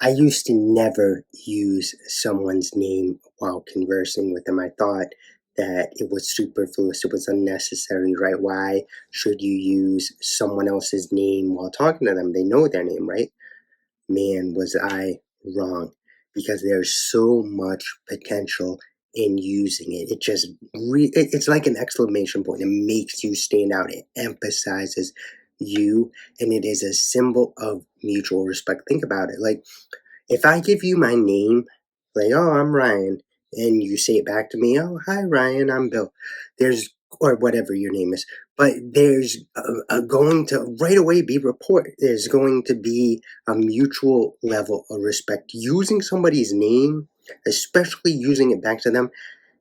I used to never use someone's name while conversing with them. I thought that it was superfluous, it was unnecessary, right? Why should you use someone else's name while talking to them? They know their name, right? Man, was I wrong, because there's so much potential in using it. It just it's like an exclamation point. It makes you stand out. It emphasizes you, and it is a symbol of mutual respect. Think about it. Like, if I give you my name, like, "Oh, I'm Ryan," and you say it back to me, "Oh, hi, Ryan, I'm Bill," there's or whatever your name is, but there's going to right away be rapport. There's going to be a mutual level of respect. Using somebody's name, especially using it back to them,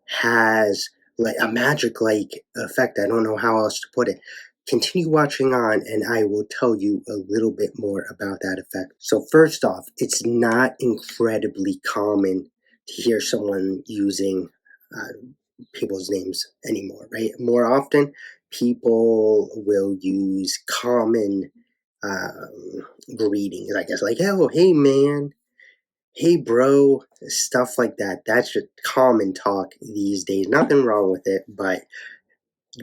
has like a magic like effect. I don't know how else to put it. Continue watching on, and I will tell you a little bit more about that effect. So, first off, it's not incredibly common to hear someone using uh, people's names anymore, right? More often, people will use common greetings, I guess, like, "Oh, hey, man," "Hey, bro," stuff like that. That's just common talk these days. Nothing wrong with it, but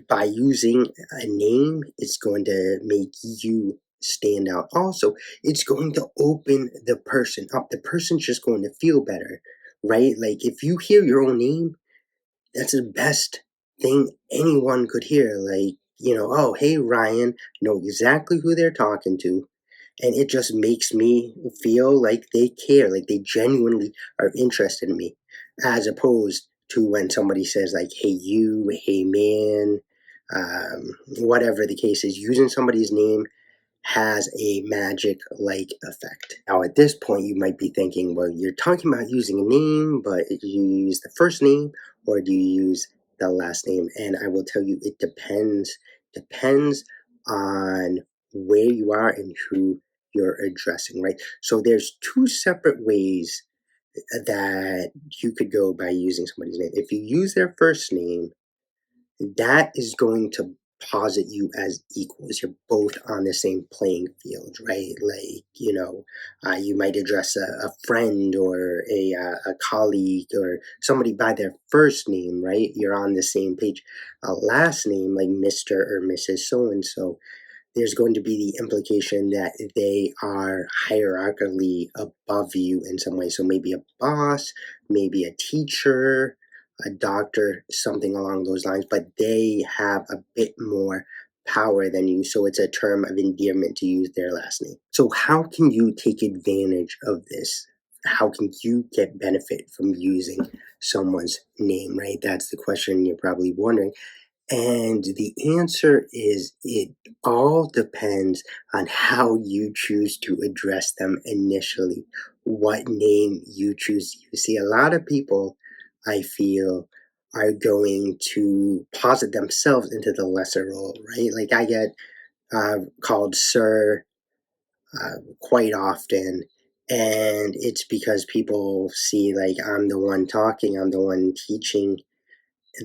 by using a name, it's going to make you stand out. Also, it's going to open the person up. The person's just going to feel better, right? Like, if you hear your own name, that's the best thing anyone could hear. Like, "Oh, hey, Ryan," know exactly who they're talking to, and it just makes me feel like they care, like they genuinely are interested in me, as opposed to when somebody says, like, "Hey, you," "Hey, man," whatever the case is. Using somebody's name has a magic like effect. Now, at this point, you might be thinking, well, you're talking about using a name, but do you use the first name or do you use the last name? And I will tell you, it depends on where you are and who you're addressing, right? So there's two separate ways that you could go by using somebody's name. If you use their first name, that is going to posit you as equals. You're both on the same playing field, right? Like, you might address a friend or a colleague or somebody by their first name, right? You're on the same page. A last name, like Mr. or Mrs. So and so, there's going to be the implication that they are hierarchically above you in some way. So maybe a boss, maybe a teacher, a doctor, something along those lines, but they have a bit more power than you. So it's a term of endearment to use their last name. So, how can you take advantage of this? How can you get benefit from using someone's name, right? That's the question you're probably wondering. And the answer is it all depends on how you choose to address them initially, what name you choose to use. See, a lot of people, I feel, are going to posit themselves into the lesser role, right? Like, I get called sir quite often. And it's because people see, like, I'm the one talking, I'm the one teaching,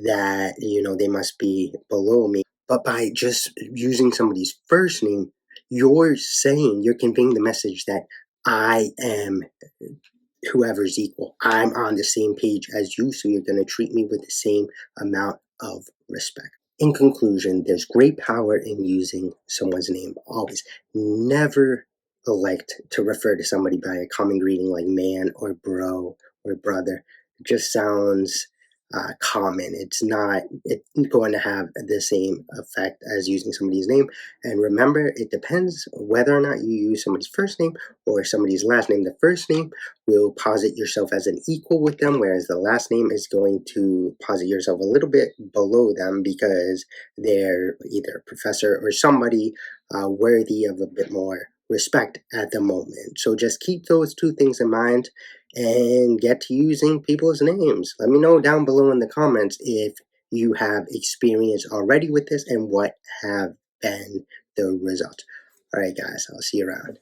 that they must be below me. But by just using somebody's first name, you're conveying the message that I am whoever's equal. I'm on the same page as you, so you're going to treat me with the same amount of respect. In conclusion, there's great power in using someone's name always. Never elect to refer to somebody by a common greeting like man or bro or brother. It just sounds common. It's going to have the same effect as using somebody's name. And remember, it depends whether or not you use somebody's first name or somebody's last name. The first name will posit yourself as an equal with them, whereas the last name is going to posit yourself a little bit below them because they're either a professor or somebody worthy of a bit more respect at the moment. So just keep those two things in mind and get to using people's names. Let me know down below in the comments if you have experience already with this and what have been the results. All right, guys, I'll see you around.